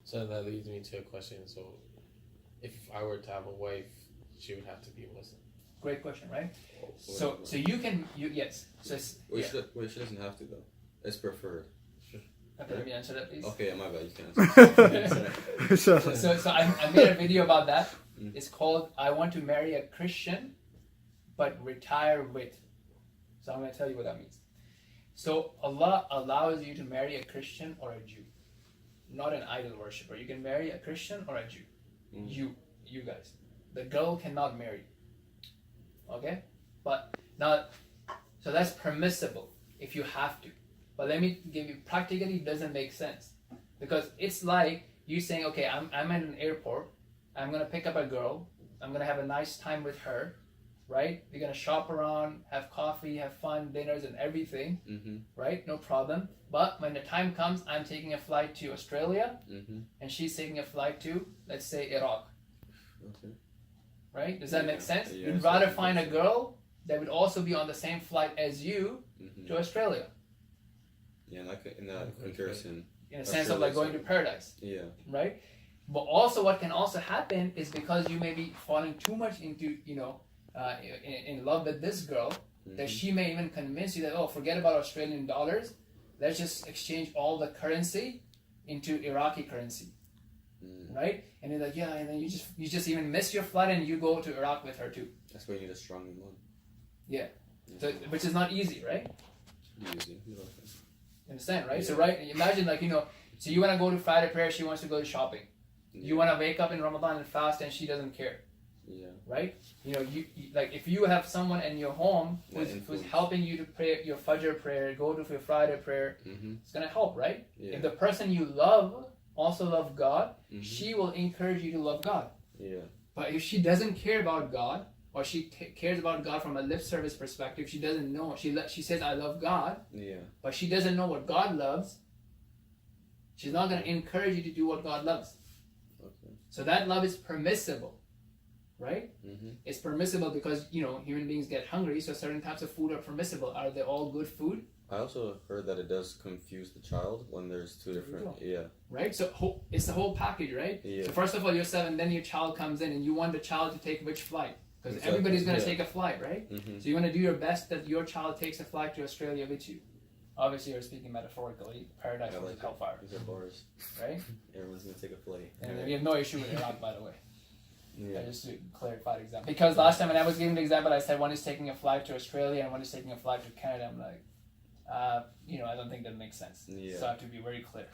So that leads me to a question. So, if I were to have a wife, she would have to be Muslim. Great question, right? So you can yes. So Wait, she doesn't have to though. It's preferred. Okay, let me answer that, please. Okay, my bad. You can answer. So I made a video about that. It's called "I Want to Marry a Christian, but Retire With." So I'm going to tell you what that means. So Allah allows you to marry a Christian or a Jew, not an idol worshiper. You can marry a Christian or a Jew. You guys. The girl cannot marry. Okay? But now, so that's permissible if you have to. But let me give you, practically it doesn't make sense. Because it's like you saying, okay, I'm at an airport, I'm going to pick up a girl, I'm going to have a nice time with her, right? We're going to shop around, have coffee, have fun, dinners and everything, right? No problem. But when the time comes, I'm taking a flight to Australia, and she's taking a flight to, let's say, Iraq. Okay. Right? Does that make sense? Yeah, You'd rather find a girl that would also be on the same flight as you to Australia. Yeah, like in that comparison. In a sense of like going to paradise. Yeah. Right? But also what can also happen is because you may be falling too much into, in love with this girl, that she may even convince you that, oh, forget about Australian dollars. Let's just exchange all the currency into Iraqi currency. Right? And you're like, yeah, and then you just even miss your flight and you go to Iraq with her too. That's why you need a strong one. Yeah. So, which is not easy, right? Easy. You understand, right? Yeah. So, right, imagine like, so you want to go to Friday prayer, she wants to go to shopping. Yeah. You want to wake up in Ramadan and fast and she doesn't care. Yeah. Right? You like if you have someone in your home who's helping you to pray your Fajr prayer, go to your Friday prayer, it's going to help, right? Yeah. If the person you love also love God, she will encourage you to love God. Yeah. But if she doesn't care about God, or she cares about God from a lip service perspective, she doesn't know. She says, I love God, but she doesn't know what God loves. She's not going to encourage you to do what God loves. Okay. So that love is permissible, right? It's permissible because, human beings get hungry, so certain types of food are permissible. Are they all good food? I also heard that it does confuse the child when there's two different, Right? So it's the whole package, right? Yeah. So first of all, you're 7, then your child comes in, and you want the child to take which flight? Because everybody's going to take a flight, right? So you want to do your best that your child takes a flight to Australia with you. Obviously, you're speaking metaphorically. Paradise versus hellfire. These are bars. Right? Everyone's going to take a flight. And we have no issue with Iraq, by the way. Yeah. Just to clarify the example. Because last time when I was giving the example, I said one is taking a flight to Australia and one is taking a flight to Canada. I'm like, I don't think that makes sense. Yeah. So I have to be very clear.